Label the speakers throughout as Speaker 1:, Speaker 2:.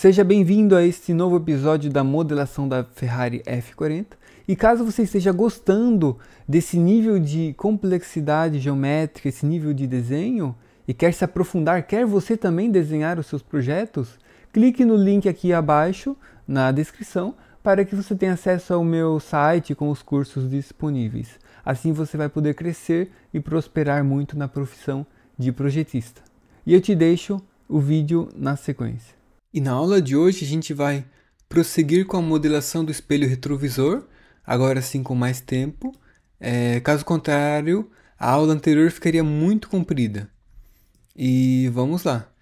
Speaker 1: Seja bem-vindo a este novo episódio da modelação da Ferrari F40. E caso você esteja gostando desse nível de complexidade geométrica, esse nível de desenho, e quer se aprofundar, quer você também desenhar os seus projetos, clique no link aqui abaixo na descrição para que você tenha acesso ao meu site com os cursos disponíveis. Assim você vai poder crescer e prosperar muito na profissão de projetista. E eu te deixo o vídeo na sequência. E na aula de hoje a gente vai prosseguir com a modelação do espelho retrovisor, agora sim com mais tempo. Caso contrário, a aula anterior ficaria muito comprida. E vamos lá.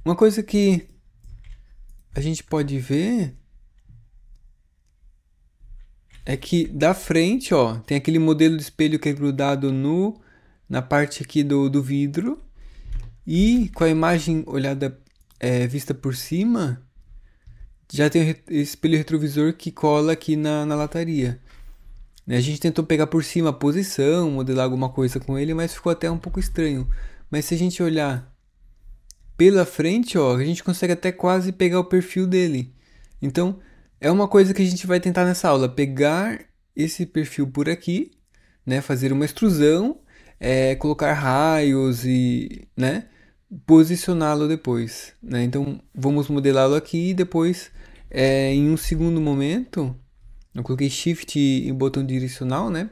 Speaker 1: Uma coisa que a gente pode ver é que da frente, ó, tem aquele modelo de espelho que é grudado na parte aqui do vidro. E com a imagem olhada vista por cima, já tem o espelho retrovisor que cola aqui na lataria. A gente tentou pegar por cima a posição, modelar alguma coisa com ele, mas ficou até um pouco estranho. Mas se a gente olhar pela frente, ó, a gente consegue até quase pegar o perfil dele. Então, é uma coisa que a gente vai tentar nessa aula, pegar esse perfil por aqui, né, fazer uma extrusão, colocar raios e, né, posicioná-lo depois, né? Então, vamos modelá-lo aqui e depois, em um segundo momento, eu coloquei Shift e botão direcional, né?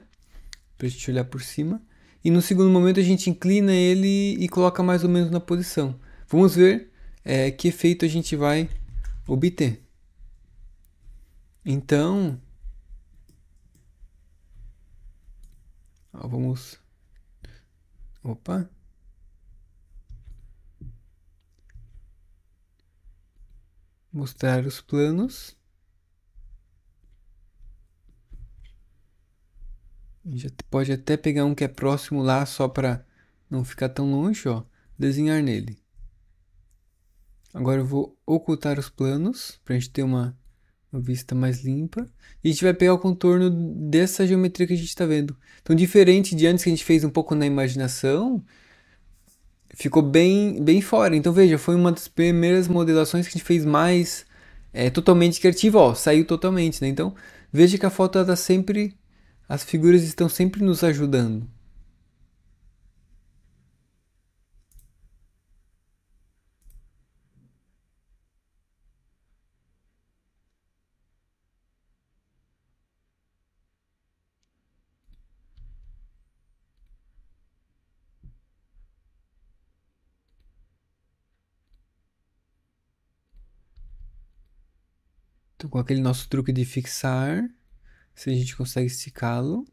Speaker 1: Pra gente olhar por cima. E no segundo momento a gente inclina ele e coloca mais ou menos na posição. Vamos ver que efeito a gente vai obter. Então, ó, vamos... Opa! Mostrar os planos. A gente pode até pegar um que é próximo lá só para não ficar tão longe, ó. Desenhar nele. Agora eu vou ocultar os planos para a gente ter uma vista mais limpa. E a gente vai pegar o contorno dessa geometria que a gente está vendo. Então, diferente de antes que a gente fez um pouco na imaginação, ficou bem fora. Então, veja, foi uma das primeiras modelações que a gente fez mais totalmente criativa. Ó, saiu totalmente, né? Então, veja que a foto está sempre... As figuras estão sempre nos ajudando. Então, com aquele nosso truque de fixar, se a gente consegue esticá-lo.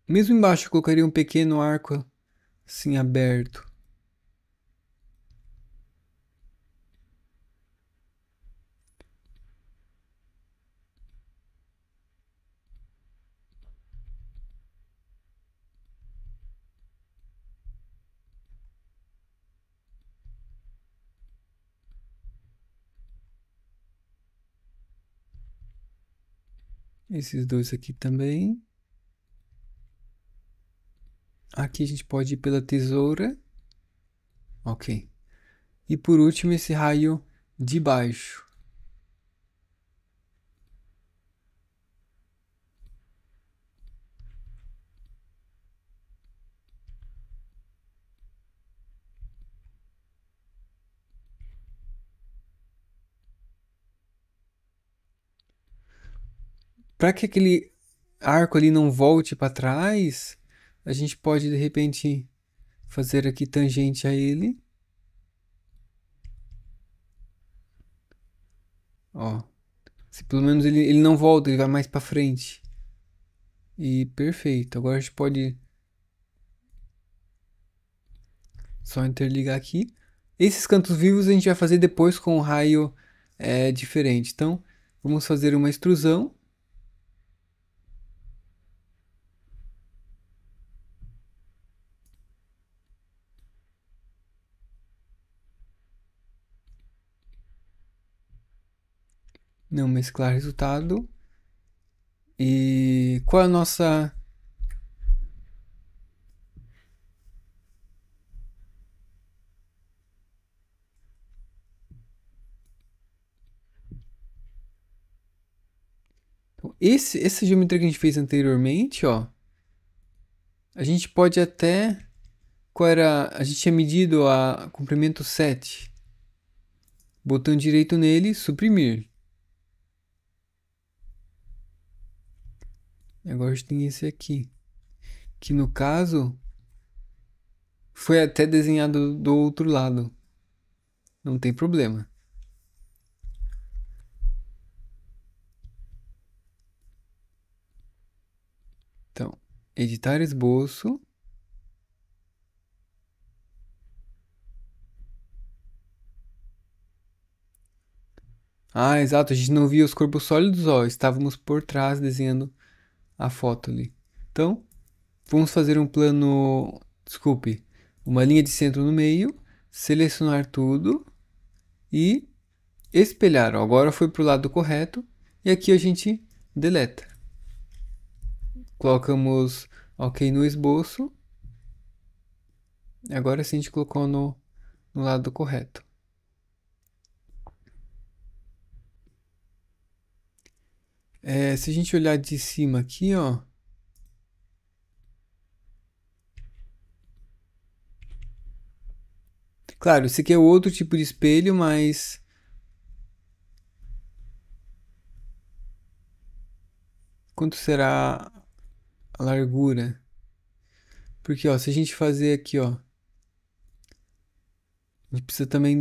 Speaker 1: Mesmo embaixo, eu colocaria um pequeno arco assim aberto. Esses dois aqui também. Aqui a gente pode ir pela tesoura. Ok. E por último, esse raio de baixo. Para que aquele arco ali não volte para trás, a gente pode de repente fazer aqui tangente a ele. Ó, se pelo menos ele não volta, ele vai mais para frente. E perfeito. Agora a gente pode só interligar aqui. Esses cantos vivos a gente vai fazer depois com um raio diferente. Então, vamos fazer uma extrusão. Não mesclar resultado. E qual é a nossa... Então, essa geometria que a gente fez anteriormente, ó, a gente pode até... Qual era? A gente tinha medido a comprimento 7. Botão direito nele, suprimir. Agora a gente tem esse aqui. Que no caso foi até desenhado do outro lado. Não tem problema. Então, editar esboço. Ah, exato, a gente não via os corpos sólidos, ó, estávamos por trás desenhando a foto ali. Então, vamos fazer um plano, desculpe, uma linha de centro no meio, selecionar tudo e espelhar. Ó, agora foi para o lado correto e aqui a gente deleta. Colocamos OK no esboço. Agora sim a gente colocou no lado correto. Se a gente olhar de cima aqui, ó, claro, esse aqui é outro tipo de espelho, mas quanto será a largura? Porque, ó, se a gente fazer aqui, ó, a gente precisa também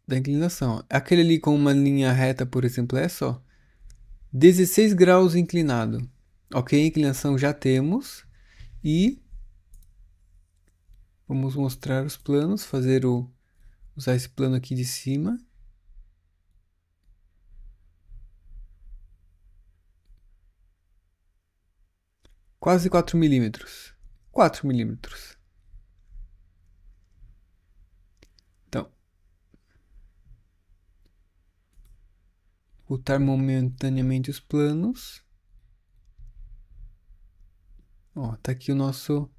Speaker 1: da inclinação. Ó. Aquele ali com uma linha reta, por exemplo, é só 16 graus inclinado. Ok, inclinação já temos. E vamos mostrar os planos, usar esse plano aqui de cima. Quase 4 milímetros. 4 milímetros. Então, voltar momentaneamente os planos. Ó, tá aqui o nosso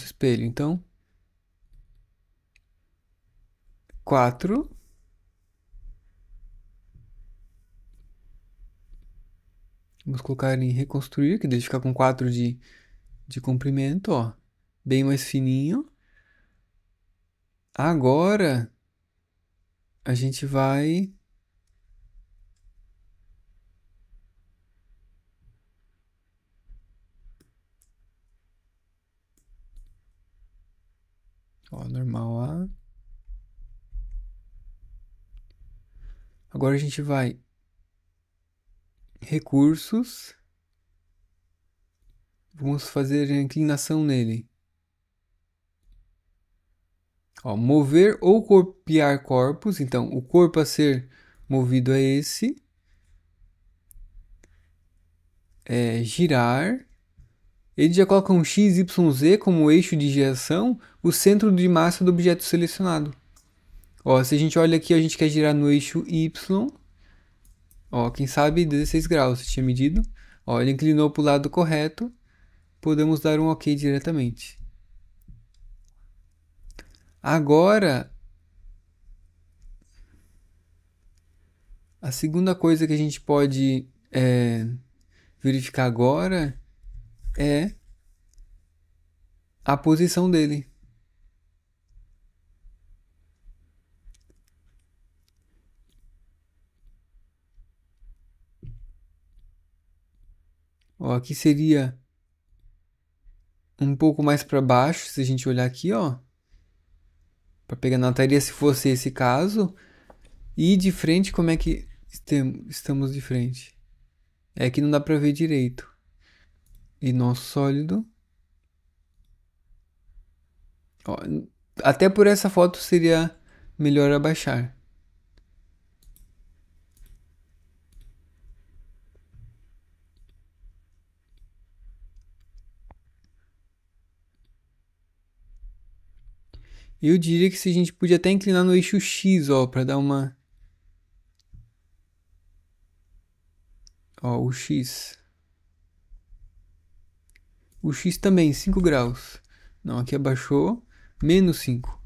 Speaker 1: espelho. Então, 4. Vamos colocar em reconstruir, que deixa ficar com 4 de comprimento, ó. Bem mais fininho. Agora, a gente vai... Ó, normal A. Agora a gente vai... Recursos. Vamos fazer a inclinação nele. Ó, mover ou copiar corpos. Então, o corpo a ser movido é esse. Girar. Ele já coloca um x, y, z como eixo de giração, o centro de massa do objeto selecionado. Ó, se a gente olha aqui, a gente quer girar no eixo y. Ó, quem sabe 16 graus, tinha medido. Ó, ele inclinou para o lado correto. Podemos dar um OK diretamente. Agora, a segunda coisa que a gente pode verificar agora é a posição dele. Ó, aqui seria um pouco mais para baixo, se a gente olhar aqui, ó. Para pegar na teoria se fosse esse caso. E de frente, como é que estamos de frente? É que não dá para ver direito. E nosso sólido. Ó, até por essa foto seria melhor abaixar. Eu diria que se a gente podia até inclinar no eixo X, ó, para dar uma... Ó, o X. O X também, 5 graus. Não, aqui abaixou. Menos 5.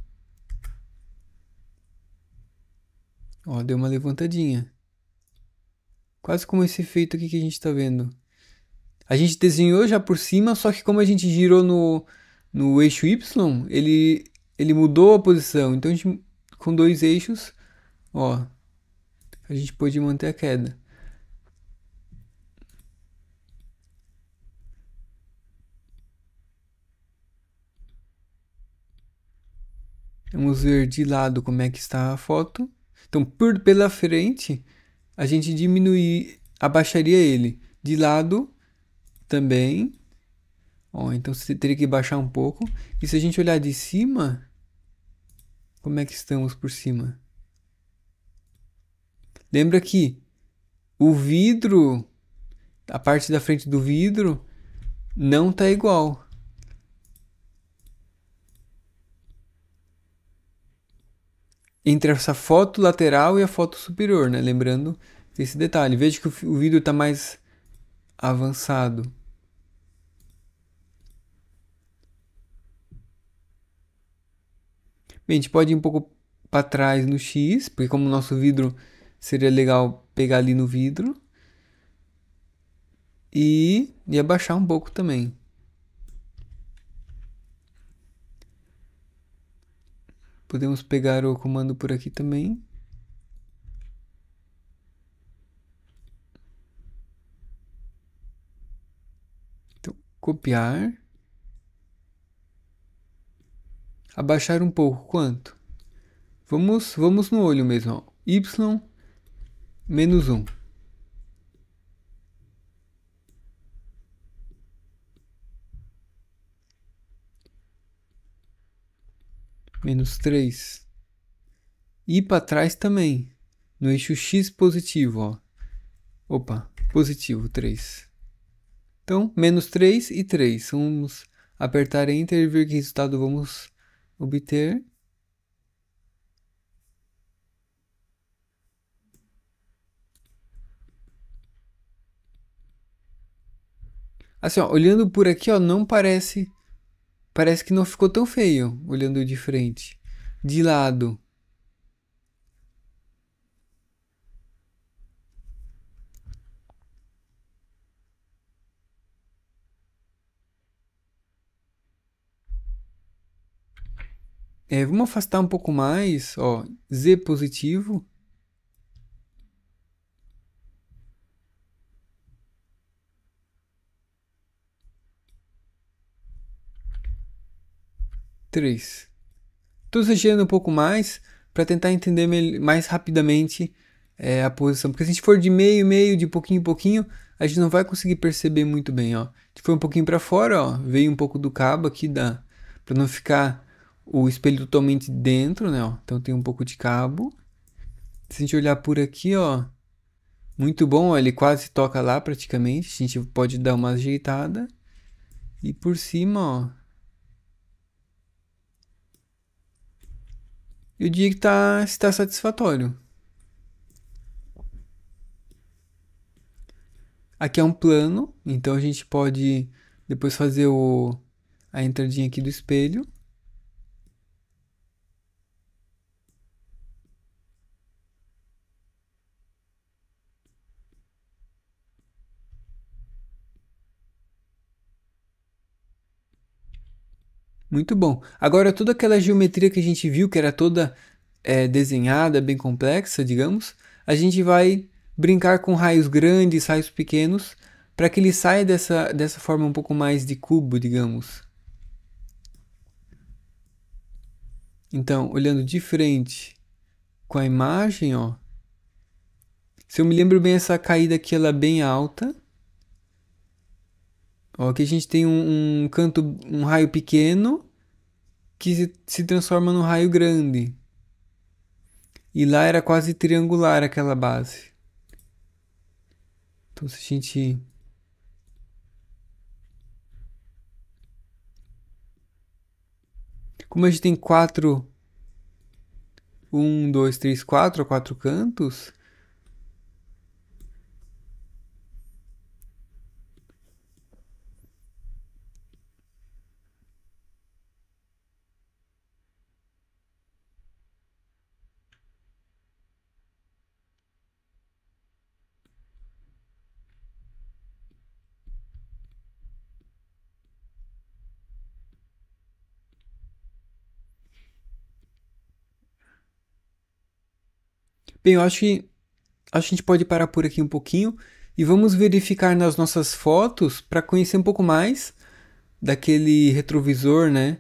Speaker 1: Ó, deu uma levantadinha. Quase como esse efeito aqui que a gente tá vendo. A gente desenhou já por cima, só que como a gente girou no eixo Y, ele mudou a posição. Então, a gente, com dois eixos, ó, a gente pôde manter a queda. Vamos ver de lado como é que está a foto. Então, pela frente, a gente abaixaria ele. De lado, também. Ó, então você teria que baixar um pouco. E se a gente olhar de cima, como é que estamos por cima? Lembra que o vidro, a parte da frente do vidro, não tá igual. Entre essa foto lateral e a foto superior, né? Lembrando esse detalhe. Veja que o vidro está mais avançado. Bem, a gente pode ir um pouco para trás no X, porque como o nosso vidro seria legal pegar ali no vidro. E abaixar um pouco também. Podemos pegar o comando por aqui também. Então, copiar. Abaixar um pouco, quanto? Vamos no olho mesmo, ó. Y menos 1. Menos 3. E para trás também. No eixo X positivo, ó. Opa, positivo, 3. Então, menos 3 e 3. Vamos apertar Enter e ver que resultado vamos obter. Assim, ó, olhando por aqui, ó, não parece... Parece que não ficou tão feio, olhando de frente. De lado. Vamos afastar um pouco mais, ó, Z positivo. Três. Estou exagerando um pouco mais para tentar entender mais rapidamente a posição. Porque se a gente for de meio, meio, de pouquinho em pouquinho, a gente não vai conseguir perceber muito bem, ó. A gente foi um pouquinho para fora, ó, veio um pouco do cabo aqui para não ficar o espelho totalmente dentro, né, ó. Então tem um pouco de cabo. Se a gente olhar por aqui, ó, muito bom, ó, ele quase toca lá praticamente. A gente pode dar uma ajeitada. E por cima, ó, eu diria que está satisfatório. Aqui é um plano, então a gente pode depois fazer a entradinha aqui do espelho. Muito bom. Agora, toda aquela geometria que a gente viu, que era toda desenhada, bem complexa, digamos, a gente vai brincar com raios grandes, raios pequenos, para que ele saia dessa forma um pouco mais de cubo, digamos. Então, olhando de frente com a imagem, ó, se eu me lembro bem, essa caída aqui ela é bem alta. Ó, aqui a gente tem um canto, um raio pequeno que se transforma num raio grande. E lá era quase triangular aquela base. Então se a gente... Como a gente tem quatro... 1, 2, 3, 4 cantos. Bem, eu acho que a gente pode parar por aqui um pouquinho e vamos verificar nas nossas fotos para conhecer um pouco mais daquele retrovisor, né?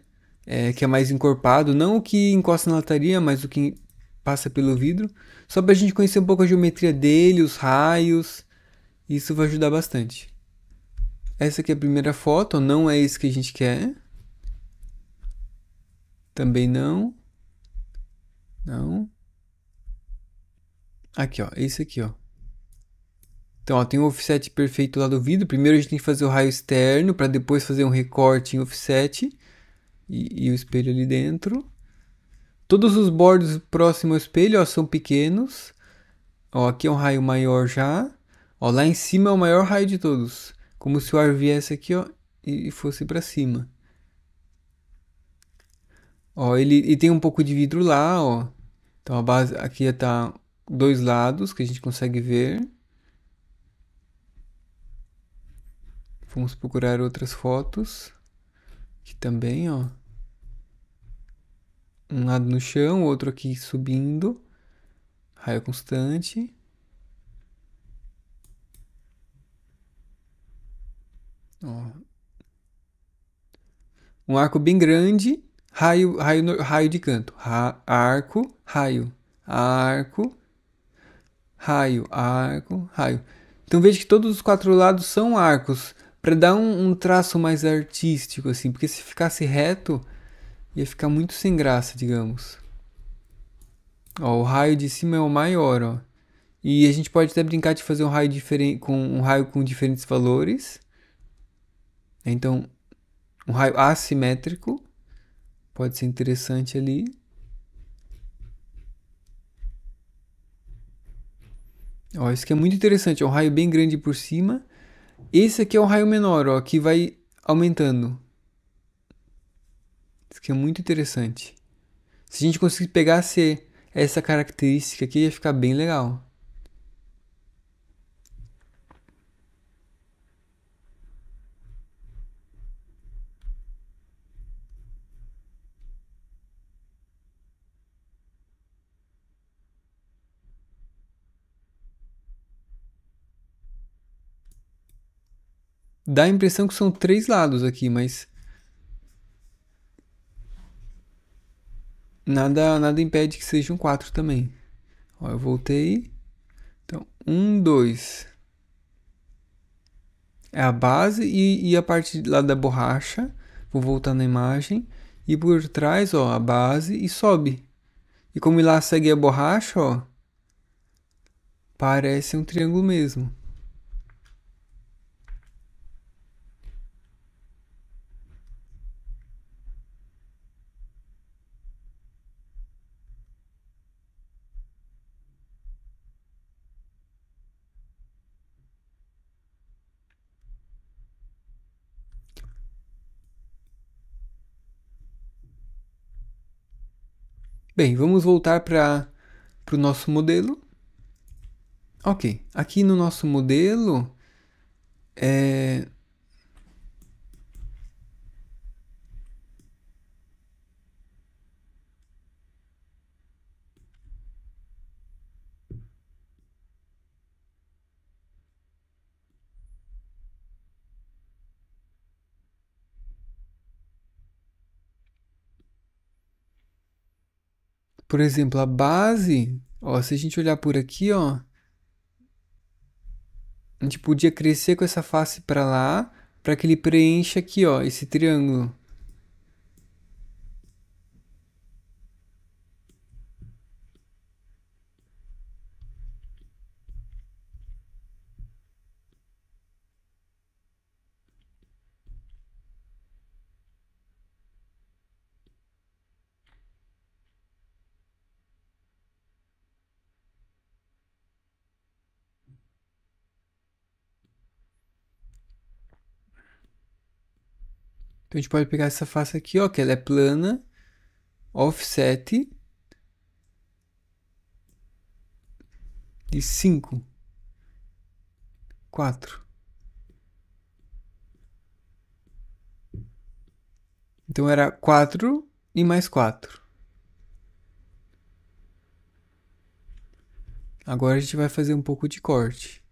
Speaker 1: Que é mais encorpado, não o que encosta na lataria, mas o que passa pelo vidro, só para a gente conhecer um pouco a geometria dele, os raios. Isso vai ajudar bastante. Essa aqui é a primeira foto, não é isso que a gente quer. Também não. Não. Aqui, ó. Esse aqui, ó. Então, ó, tem o offset perfeito lá do vidro. Primeiro a gente tem que fazer o raio externo, para depois fazer um recorte em offset. E o espelho ali dentro. Todos os bordos próximos ao espelho, ó, são pequenos. Ó, aqui é um raio maior já. Ó, lá em cima é o maior raio de todos. Como se o ar viesse aqui, ó, e fosse para cima. Ó, ele tem um pouco de vidro lá, ó. Então a base aqui tá dois lados que a gente consegue ver. Vamos procurar outras fotos. Aqui também, ó. Um lado no chão, outro aqui subindo. Raio constante. Ó. Um arco bem grande. Raio de canto. Arco, raio. Arco, raio, arco, raio. Então veja que todos os quatro lados são arcos. Para dar um traço mais artístico, assim. Porque se ficasse reto, ia ficar muito sem graça, digamos. Ó, o raio de cima é o maior, ó. E a gente pode até brincar de fazer um raio diferente, com um raio com diferentes valores. Então, um raio assimétrico pode ser interessante ali. Ó, isso aqui é muito interessante, é um raio bem grande por cima. Esse aqui é um raio menor, ó, que vai aumentando. Isso aqui é muito interessante. Se a gente conseguir pegasse essa característica aqui, ia ficar bem legal. Dá a impressão que são três lados aqui, mas nada impede que sejam quatro também. Ó, eu voltei. Então, um, dois. É a base e a parte lá da borracha. Vou voltar na imagem. E por trás, ó, a base e sobe. E como lá segue a borracha, ó, parece um triângulo mesmo. Bem, vamos voltar para o nosso modelo. Ok, aqui no nosso modelo, é, por exemplo, a base, ó, se a gente olhar por aqui, ó, a gente podia crescer com essa face para lá, para que ele preencha aqui, ó, esse triângulo. Então a gente pode pegar essa face aqui, ó, que ela é plana, offset de 5, 4. Então era 4 e mais 4. Agora a gente vai fazer um pouco de corte.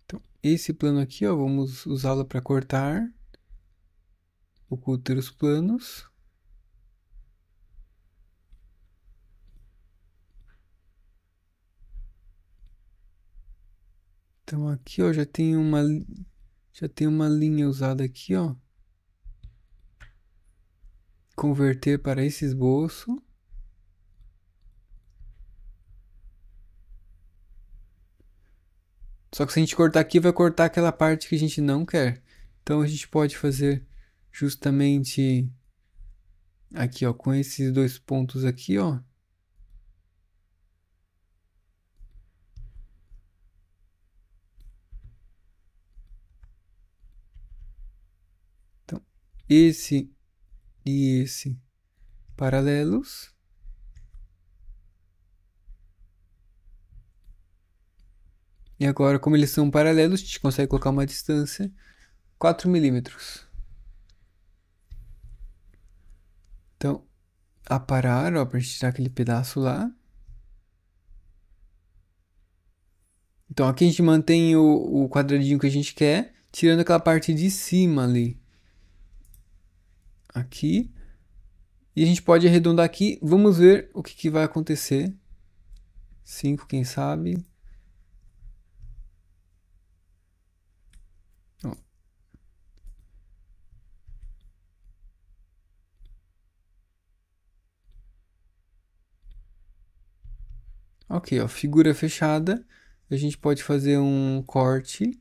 Speaker 1: Então, esse plano aqui, ó, vamos usá-lo para cortar, ocultar os planos. Então aqui, ó, já tem uma linha usada aqui, ó. Converter para esse esboço. Só que se a gente cortar aqui, vai cortar aquela parte que a gente não quer. Então a gente pode fazer justamente aqui, ó, com esses dois pontos aqui, ó. Então, esse e esse paralelos. E agora, como eles são paralelos, a gente consegue colocar uma distância 4 milímetros. Então, aparar, ó, pra gente tirar aquele pedaço lá. Então, aqui a gente mantém o quadradinho que a gente quer, tirando aquela parte de cima ali. Aqui. E a gente pode arredondar aqui. Vamos ver o que vai acontecer. 5, quem sabe. Ó. Ok, ó, figura fechada. A gente pode fazer um corte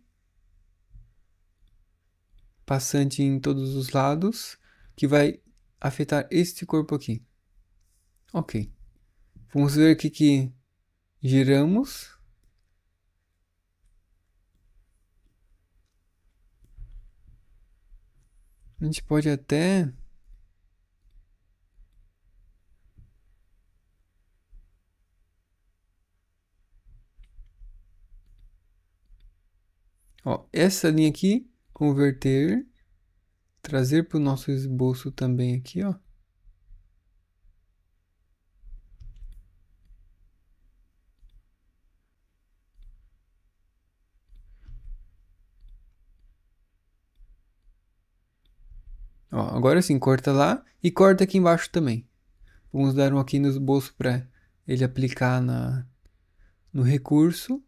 Speaker 1: passante em todos os lados, que vai afetar este corpo aqui. Ok. Vamos ver aqui que giramos. A gente pode até... Ó, essa linha aqui, converter, trazer para o nosso esboço também aqui, ó. Ó, agora sim, corta lá e corta aqui embaixo também. Vamos dar um aqui no esboço para ele aplicar no recurso.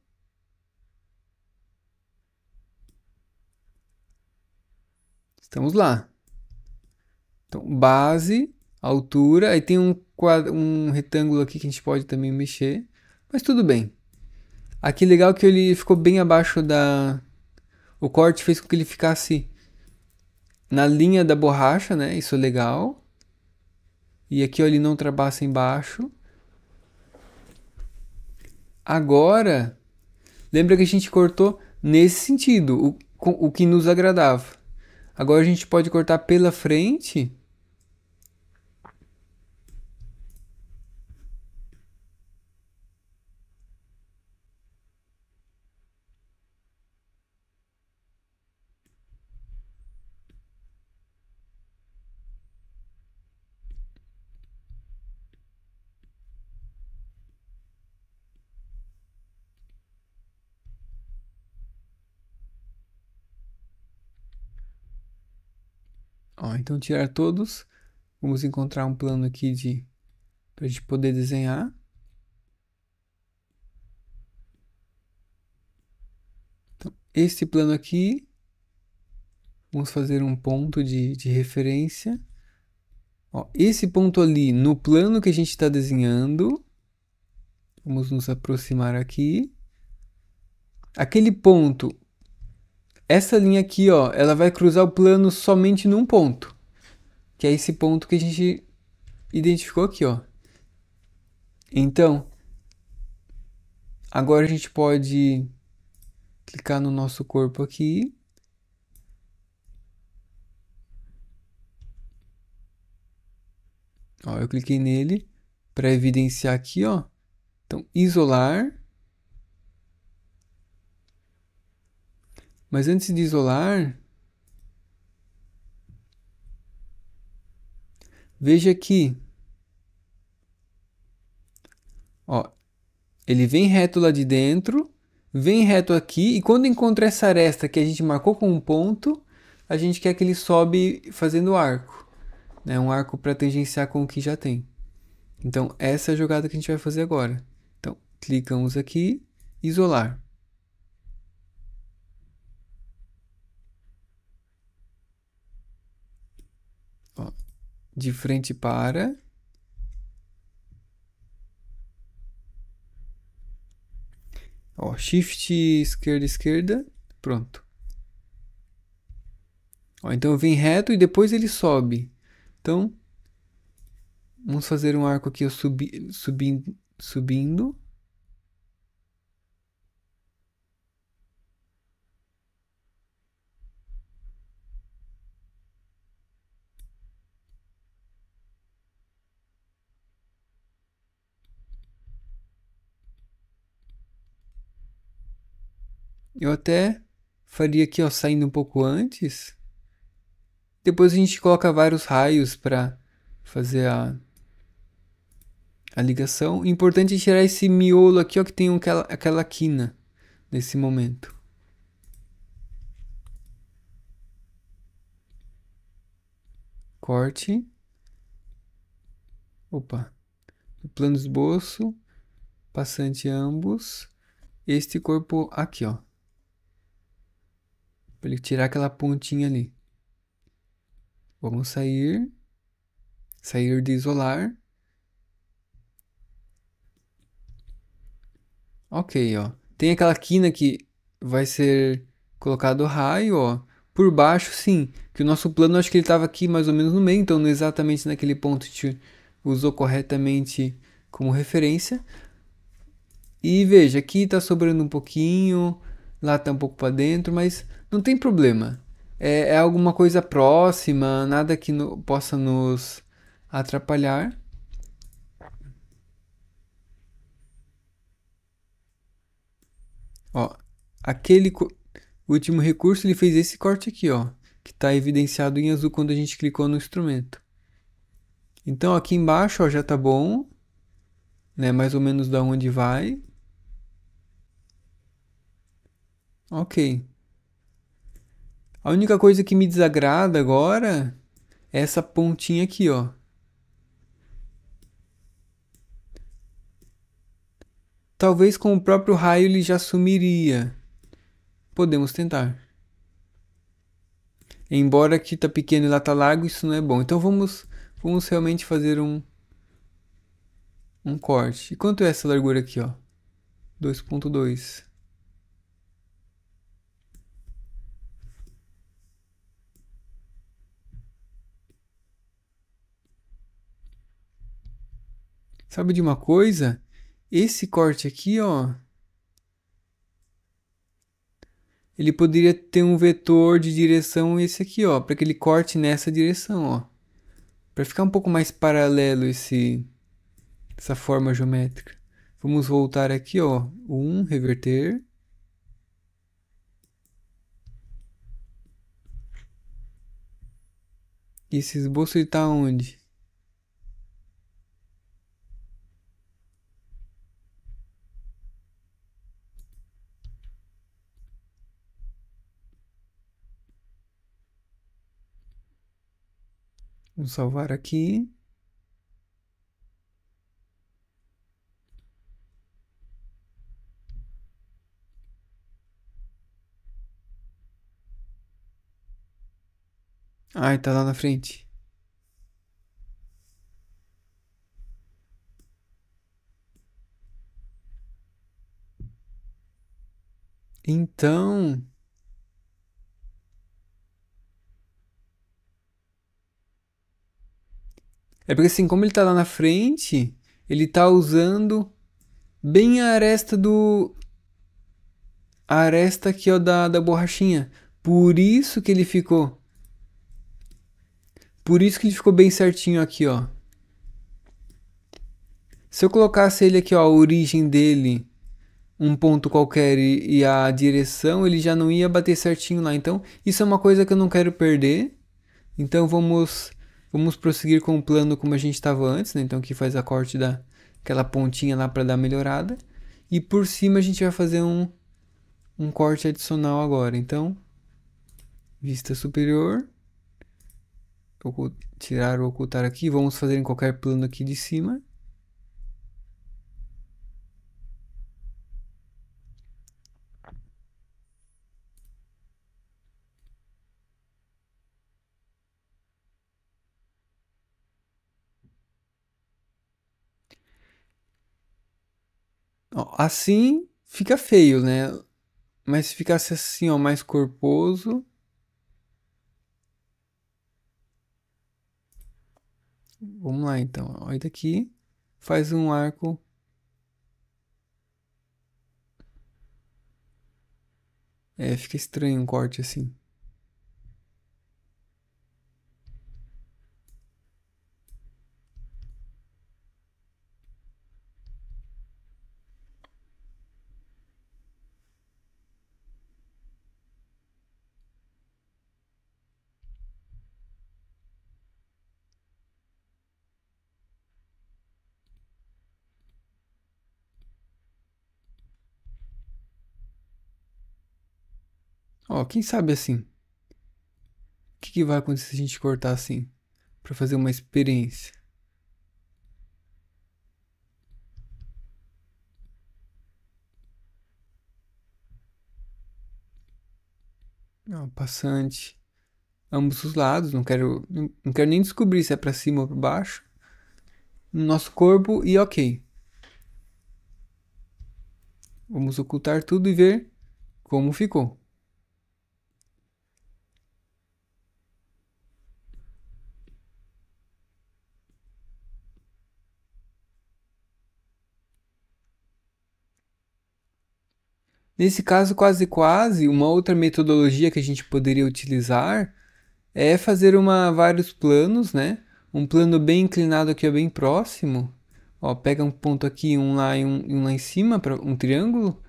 Speaker 1: Estamos lá. Então, base, altura, aí tem um retângulo aqui que a gente pode também mexer, mas tudo bem. Aqui legal que ele ficou bem abaixo da... O corte fez com que ele ficasse na linha da borracha, né? Isso é legal. E aqui ó, ele não ultrapassa embaixo. Agora, lembra que a gente cortou nesse sentido, o que nos agradava. Agora a gente pode cortar pela frente. Ó, então tirar todos. Vamos encontrar um plano aqui para a gente poder desenhar. Então, este plano aqui, vamos fazer um ponto de referência. Ó, esse ponto ali no plano que a gente está desenhando, vamos nos aproximar aqui. Aquele ponto, essa linha aqui, ó, ela vai cruzar o plano somente num ponto, que é esse ponto que a gente identificou aqui, ó. Então, Agora a gente pode clicar no nosso corpo aqui. Ó, eu cliquei nele para evidenciar aqui, ó. Então, isolar. Mas antes de isolar, veja aqui. Ó, ele vem reto lá de dentro, vem reto aqui, e quando encontra essa aresta que a gente marcou com um ponto, a gente quer que ele sobe fazendo arco, né? Um arco para tangenciar com o que já tem. Então, essa é a jogada que a gente vai fazer agora. Então, clicamos aqui, isolar. Ó, de frente para. Ó, Shift esquerda, esquerda. Pronto. Ó, então vem reto e depois ele sobe. Então, vamos fazer um arco aqui subindo. Eu até faria aqui, ó, saindo um pouco antes. Depois a gente coloca vários raios para fazer a ligação. O importante é tirar esse miolo aqui, ó, que tem aquela quina nesse momento. Corte. Opa. Plano esboço. Passante ambos. Este corpo aqui, ó. Para ele tirar aquela pontinha ali. Vamos sair. Sair de isolar. Ok, ó. Tem aquela quina que vai ser colocado raio, ó. Por baixo, sim. Que o nosso plano, acho que ele estava aqui mais ou menos no meio. Então, não exatamente naquele ponto a gente usou corretamente como referência. E veja, aqui está sobrando um pouquinho. Lá está um pouco para dentro, mas não tem problema. É alguma coisa próxima, nada que possa nos atrapalhar. Ó, aquele último recurso, ele fez esse corte aqui, ó, que está evidenciado em azul quando a gente clicou no instrumento. Então, aqui embaixo, ó, já tá bom, né, mais ou menos da onde vai. Ok. A única coisa que me desagrada agora é essa pontinha aqui, ó. Talvez com o próprio raio ele já sumiria. Podemos tentar. Embora aqui tá pequeno e lá tá largo, isso não é bom. Então vamos realmente fazer um corte. E quanto é essa largura aqui, ó? 2.2. Sabe de uma coisa? Esse corte aqui, ó, ele poderia ter um vetor de direção esse aqui, ó, para que ele corte nessa direção, ó. Para ficar um pouco mais paralelo essa forma geométrica. Vamos voltar aqui, ó, reverter. E esse esboço ele tá onde? Vamos salvar aqui. Ai, tá lá na frente. Então, é porque assim, como ele tá lá na frente, ele tá usando bem a aresta do... A aresta aqui, ó, da borrachinha. Por isso que ele ficou... Por isso que ele ficou bem certinho aqui, ó. Se eu colocasse ele aqui, ó, a origem dele, um ponto qualquer e a direção, ele já não ia bater certinho lá. Então, isso é uma coisa que eu não quero perder. Então, vamos prosseguir com o plano como a gente estava antes, né? Então, aqui faz a corte daquela pontinha lá para dar melhorada. E por cima a gente vai fazer um corte adicional agora. Então, vista superior. Tirar ou ocultar aqui. Vamos fazer em qualquer plano aqui de cima. Ó, assim fica feio, né? Mas se ficasse assim, ó, mais corposo. Vamos lá então. Olha daqui. Faz um arco. É, fica estranho um corte assim. Ó, quem sabe assim? O que vai acontecer se a gente cortar assim? Pra fazer uma experiência. Ó, passante. Ambos os lados. Não quero nem descobrir se é pra cima ou pra baixo. No nosso corpo e ok. Vamos ocultar tudo e ver como ficou. Nesse caso, quase quase, uma outra metodologia que a gente poderia utilizar é fazer vários planos, né? Um plano bem inclinado aqui, ó, bem próximo. Ó, pega um ponto aqui, um lá e um lá em cima, para um triângulo.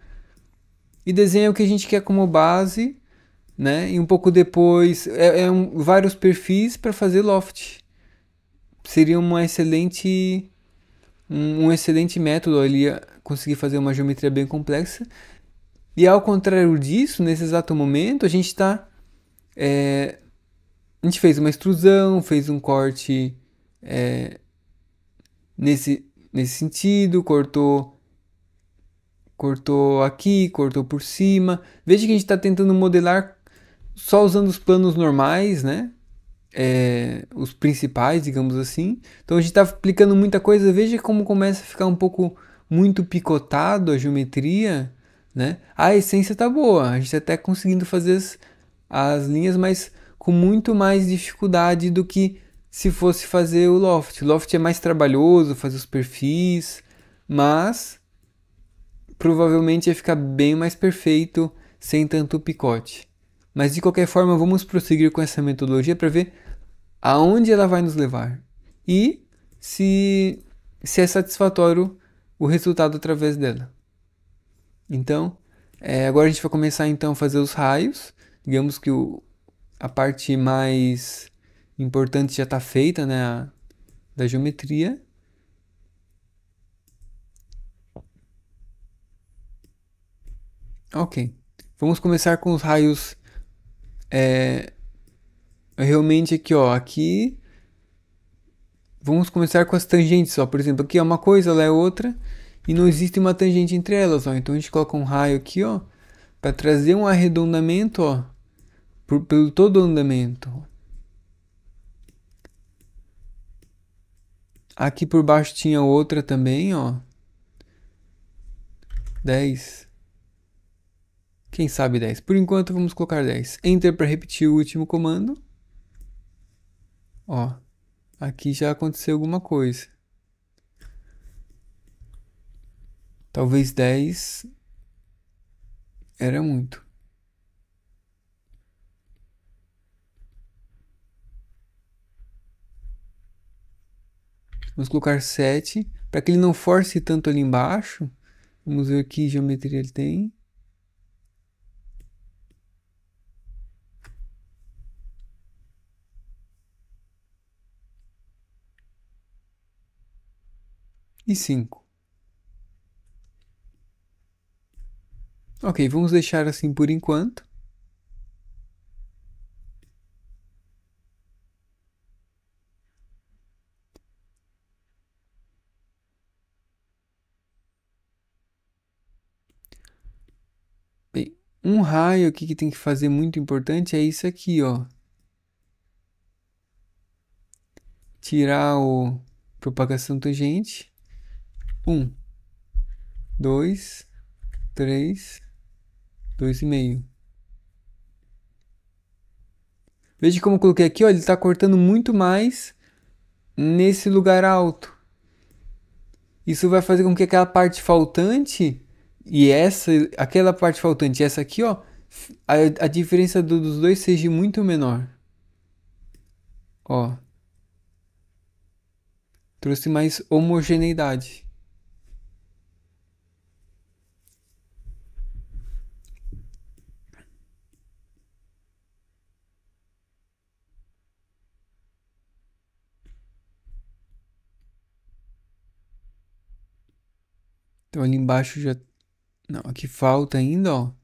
Speaker 1: E desenha o que a gente quer como base, né? E um pouco depois, vários perfis para fazer loft. Seria um excelente método ali, conseguir fazer uma geometria bem complexa. E ao contrário disso, nesse exato momento, a gente fez uma extrusão, fez um corte nesse sentido, cortou aqui, cortou por cima. Veja que a gente está tentando modelar só usando os planos normais, né? Os principais, digamos assim. Então a gente está aplicando muita coisa. Veja como começa a ficar um pouco muito picotado a geometria, né? A essência tá boa, a gente está até conseguindo fazer as linhas, mas com muito mais dificuldade do que se fosse fazer o loft. O loft é mais trabalhoso, fazer os perfis, mas provavelmente ia ficar bem mais perfeito sem tanto picote. Mas de qualquer forma, vamos prosseguir com essa metodologia para ver aonde ela vai nos levar e se é satisfatório o resultado através dela. Então, agora a gente vai começar então a fazer os raios. Digamos que a parte mais importante já está feita, né, da geometria. Ok, vamos começar com os raios realmente aqui, ó, aqui vamos começar com as tangentes, ó. Por exemplo, aqui é uma coisa, lá é outra, e não existe uma tangente entre elas, ó. Então a gente coloca um raio aqui, ó, para trazer um arredondamento, ó, pelo todo o andamento. Aqui por baixo tinha outra também, ó. 10. Quem sabe 10? Por enquanto vamos colocar 10. Enter para repetir o último comando. Ó, aqui já aconteceu alguma coisa. Talvez 10 era muito. Vamos colocar 7 para que ele não force tanto ali embaixo. Vamos ver que geometria ele tem. E 5. Ok, vamos deixar assim por enquanto. Bem, um raio aqui que tem que fazer muito importante é isso aqui, ó. Tirar o propagação tangente. 1, 2, 3, 2,5. Veja como eu coloquei aqui, ó, ele está cortando muito mais nesse lugar alto. Isso vai fazer com que aquela parte faltante e aquela parte faltante e essa aqui, ó, a diferença dos dois seja muito menor. Ó, trouxe mais homogeneidade. Então ali embaixo já... Não, aqui falta ainda, ó.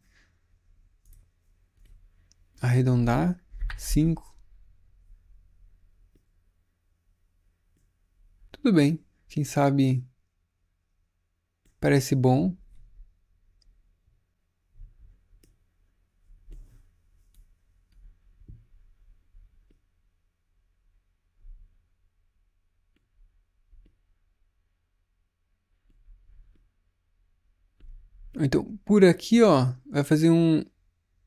Speaker 1: Arredondar. 5. Tudo bem. Quem sabe parece bom. Então, por aqui, ó, vai fazer um...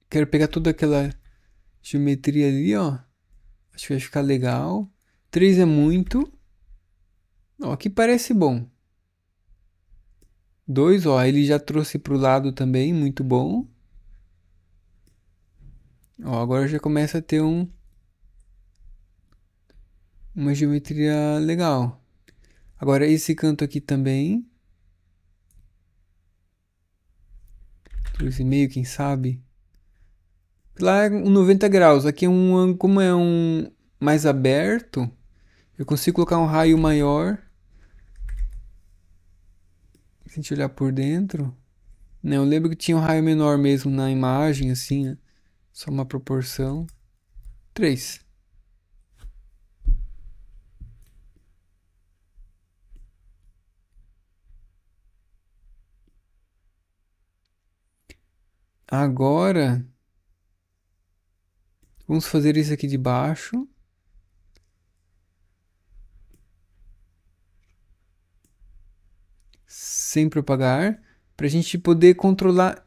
Speaker 1: Quero pegar toda aquela geometria ali, ó. Acho que vai ficar legal. 3 é muito. Ó, aqui parece bom. 2, ó, ele já trouxe pro lado também, muito bom. Ó, agora já começa a ter uma geometria legal. Agora esse canto aqui também. 2,5, quem sabe? Lá é um 90 graus. Aqui é como é um mais aberto, eu consigo colocar um raio maior. Se a gente olhar por dentro. Não, eu lembro que tinha um raio menor mesmo na imagem, assim, né? Só uma proporção. 3. Agora, vamos fazer isso aqui de baixo. Sem propagar. Pra gente poder controlar,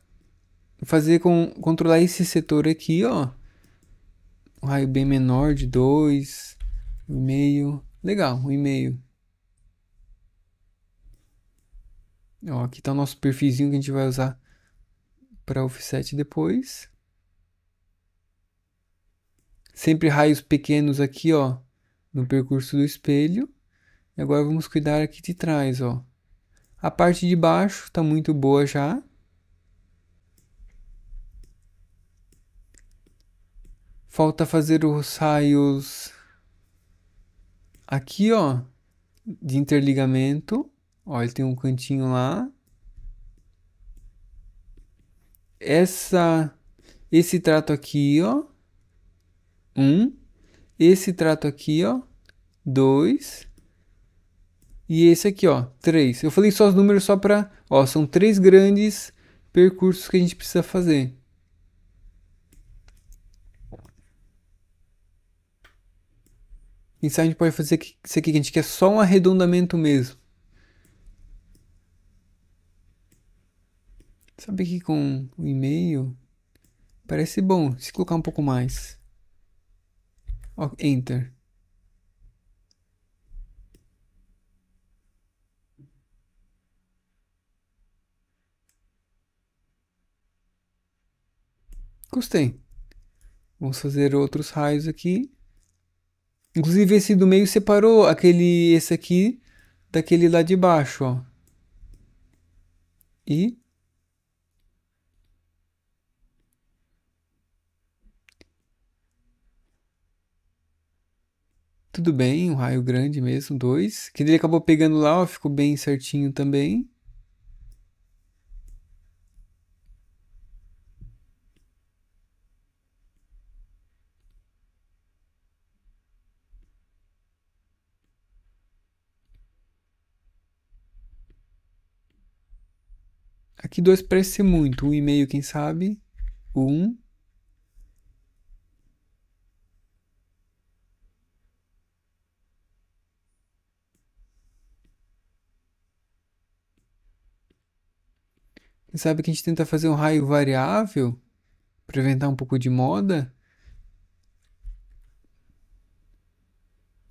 Speaker 1: controlar esse setor aqui, ó. Um raio bem menor de 2, 1,5. Legal, 1,5. Ó, aqui tá o nosso perfilzinho que a gente vai usar para offset depois. Sempre raios pequenos aqui, ó, no percurso do espelho. E agora vamos cuidar aqui de trás, ó. A parte de baixo tá muito boa já. Falta fazer os raios aqui, ó, de interligamento. Ó, ele tem um cantinho lá. Esse trato aqui, ó. 1. Esse trato aqui, ó. 2. E esse aqui, ó. 3. Eu falei só os números só pra... Ó, são 3 grandes percursos que a gente precisa fazer. Então a gente pode fazer isso aqui que a gente quer só um arredondamento mesmo. Sabe que com o e-mail parece bom se colocar um pouco mais. Ó, Enter. Gostei. Vamos fazer outros raios aqui. Inclusive esse do meio separou esse aqui daquele lá de baixo, ó. E tudo bem, um raio grande mesmo, 2. Que ele acabou pegando lá, ó, ficou bem certinho também. Aqui 2 parece ser muito, 1,5 quem sabe. 1. Quem sabe que a gente tenta fazer um raio variável para inventar um pouco de moda.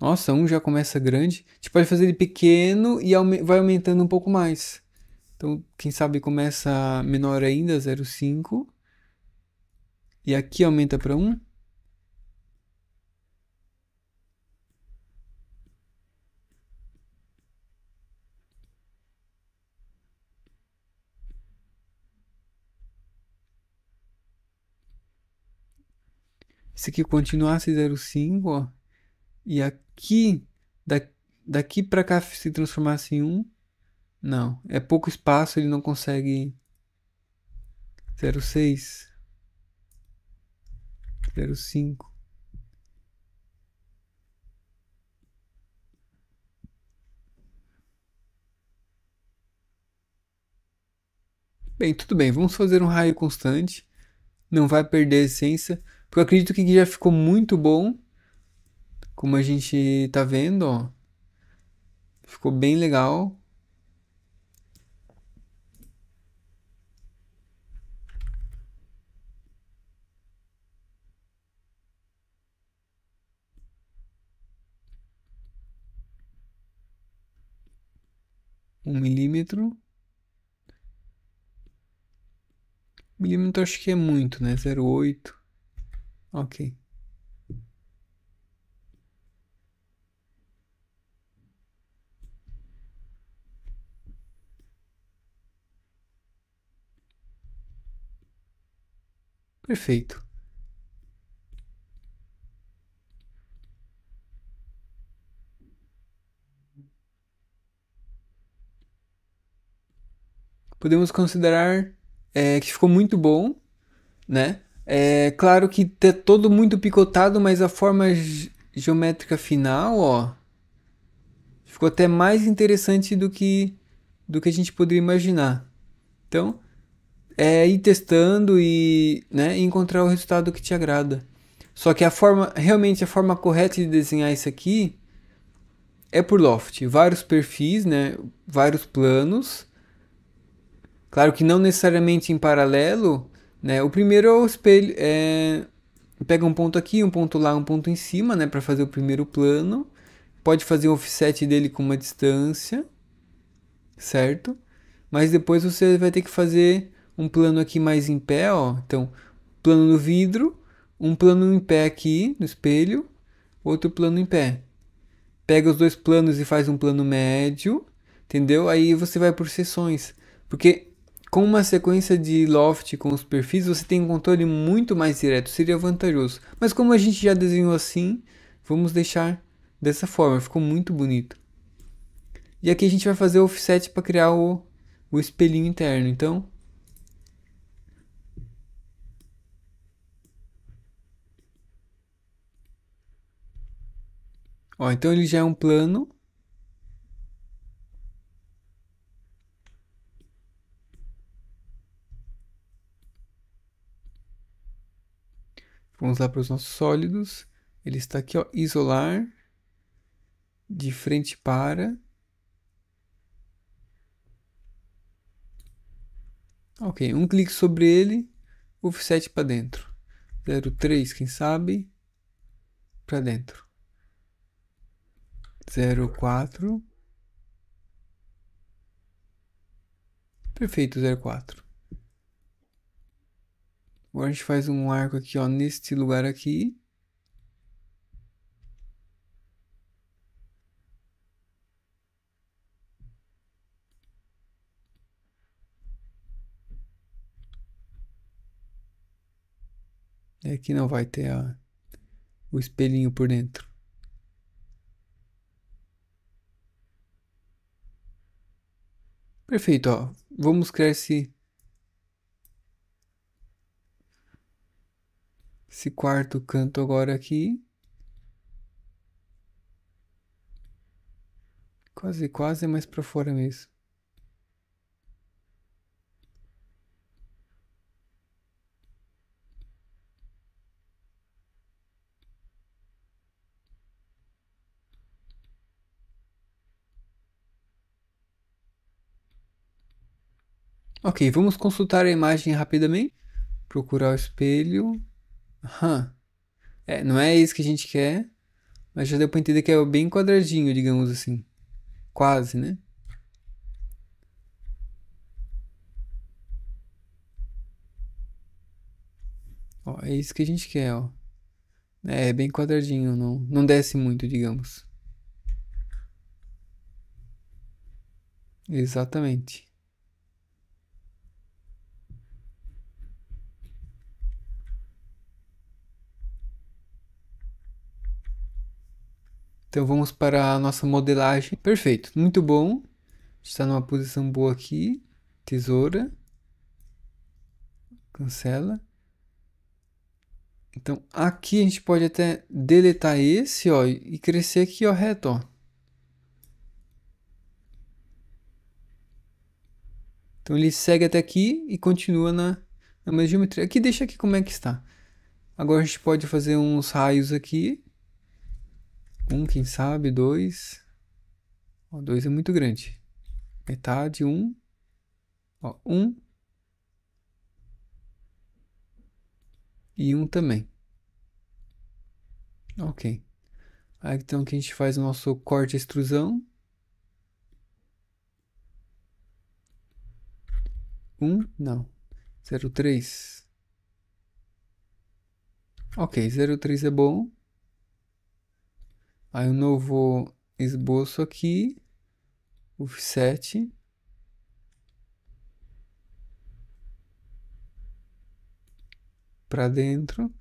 Speaker 1: Nossa, 1 já começa grande. A gente pode fazer ele pequeno e vai aumentando um pouco mais. Então, quem sabe começa menor ainda, 0,5. E aqui aumenta para 1. Esse aqui continuasse 0,5, ó. E aqui, da, daqui para cá se transformasse em 1. Não, é pouco espaço, ele não consegue. 0,6. 0,5. Bem, tudo bem, vamos fazer um raio constante. Não vai perder a essência. Porque eu acredito que já ficou muito bom. Como a gente tá vendo, ó. Ficou bem legal. Um milímetro. Milímetro acho que é muito, né? 0,8. Ok. Perfeito. Podemos considerar que ficou muito bom, né? É claro que tá todo muito picotado, mas a forma geométrica final, ó, ficou até mais interessante do que a gente poderia imaginar. Então, é ir testando e, né, encontrar o resultado que te agrada. Só que realmente a forma correta de desenhar isso aqui é por loft, vários perfis, né, vários planos. Claro que não necessariamente em paralelo, né? O primeiro é o espelho, pega um ponto aqui, um ponto lá, um ponto em cima, né, para fazer o primeiro plano. Pode fazer o offset dele com uma distância, certo? Mas depois você vai ter que fazer um plano aqui mais em pé, ó. Então, plano no vidro, um plano em pé aqui no espelho, outro plano em pé. Pega os dois planos e faz um plano médio, entendeu? Aí você vai por seções, porque com uma sequência de loft com os perfis, você tem um controle muito mais direto, seria vantajoso. Mas como a gente já desenhou assim, vamos deixar dessa forma, ficou muito bonito. E aqui a gente vai fazer o offset para criar o espelhinho interno, então... Ó, então ele já é um plano. Vamos lá para os nossos sólidos. Ele está aqui, ó, isolar, de frente para. Ok, um clique sobre ele, offset para dentro. 0,3, quem sabe, para dentro. 0,4. Perfeito, 0,4. Agora a gente faz um arco aqui, ó, neste lugar aqui. E aqui não vai ter o espelhinho por dentro. Perfeito, ó. Vamos criar esse quarto canto agora aqui. Quase, quase é mais pra fora mesmo. Ok, vamos consultar a imagem rapidamente. Procurar o espelho. Aham. Não é isso que a gente quer, mas já deu pra entender que é bem quadradinho, digamos assim. Quase, né? Ó, é isso que a gente quer, ó. É bem quadradinho, não desce muito, digamos. Exatamente. Então vamos para a nossa modelagem. Perfeito, muito bom. Está numa posição boa aqui. Tesoura. Cancela. Então aqui a gente pode até deletar esse, ó, e crescer aqui, ó, reto, ó. Então ele segue até aqui e continua na mesma geometria. Aqui deixa aqui como é que está. Agora a gente pode fazer uns raios aqui. Quem sabe, dois. Ó, dois é muito grande. Metade, um. Ó, um. E um também. Ok. Aí então aqui a gente faz o nosso corte e extrusão. Não. 0,3. Ok, 0,3 é bom. Aí um novo esboço aqui. Offset. Para dentro.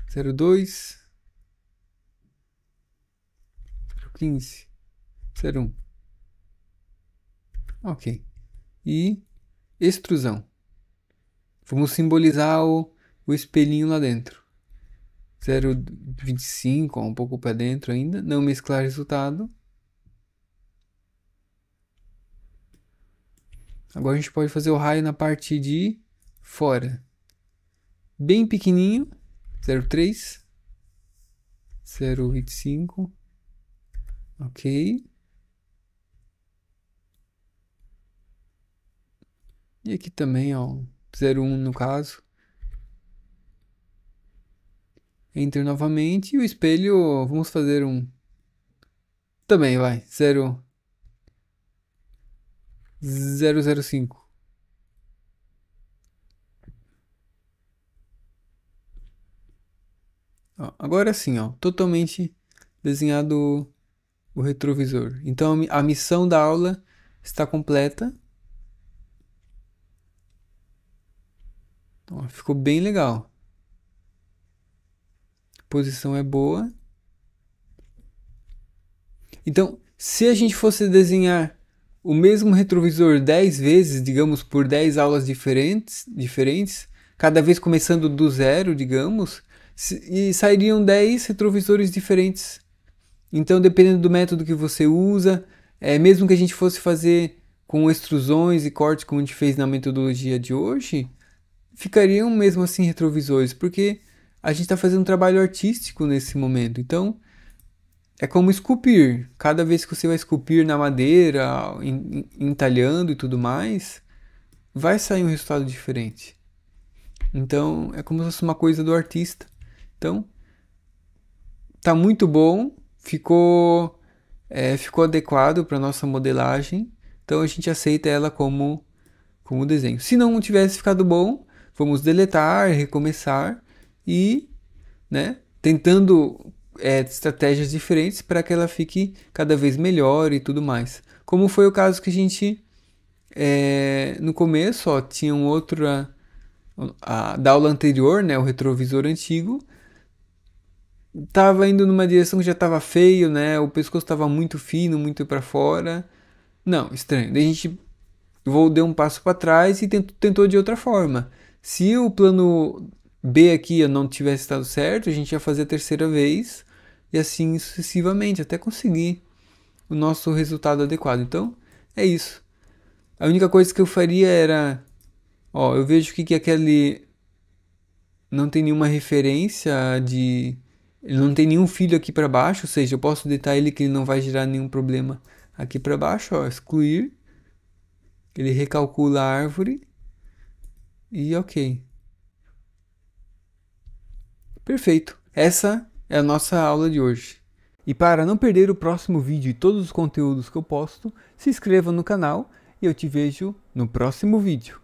Speaker 1: 0,2. 0,15. 0,1. Ok. E extrusão. Vamos simbolizar o espelhinho lá dentro. 0,25, um pouco para dentro ainda. Não mesclar resultado. Agora a gente pode fazer o raio na parte de fora. Bem pequenininho. 0,3. 0,25. Ok. E aqui também, ó. 0,1 no caso. Enter novamente. E o espelho, vamos fazer um... Também vai. 0,05. Ó, agora sim, ó. Totalmente desenhado o retrovisor. Então a missão da aula está completa. Ó, ficou bem legal. A posição é boa. Então, se a gente fosse desenhar o mesmo retrovisor 10 vezes, digamos, por 10 aulas diferentes, cada vez começando do zero, digamos, e sairiam 10 retrovisores diferentes. Então, dependendo do método que você usa, mesmo que a gente fosse fazer com extrusões e cortes como a gente fez na metodologia de hoje, ficariam mesmo assim retrovisores, porque a gente está fazendo um trabalho artístico nesse momento. Então, é como esculpir. Cada vez que você vai esculpir na madeira, entalhando e tudo mais, vai sair um resultado diferente. Então, é como se fosse uma coisa do artista. Então, tá muito bom, ficou adequado para nossa modelagem. Então, a gente aceita ela como desenho. Se não tivesse ficado bom, vamos deletar, recomeçar e, né, tentando estratégias diferentes para que ela fique cada vez melhor e tudo mais. Como foi o caso que a gente, no começo, ó, tinha um outro, da aula anterior, né, o retrovisor antigo, tava indo numa direção que já tava feio, né, o pescoço tava muito fino, muito para fora. Não, estranho. Daí a gente deu um passo para trás e tentou de outra forma. Se o plano B aqui não tivesse dado certo, a gente ia fazer a terceira vez e assim sucessivamente, até conseguir o nosso resultado adequado. Então, é isso. A única coisa que eu faria era, ó, eu vejo que aquele não tem nenhuma referência de, ele não tem nenhum filho aqui para baixo, ou seja, eu posso deitar ele que ele não vai gerar nenhum problema aqui para baixo, ó, excluir. Ele recalcula a árvore e ok. Perfeito. Essa é a nossa aula de hoje. E para não perder o próximo vídeo e todos os conteúdos que eu posto, se inscreva no canal e eu te vejo no próximo vídeo.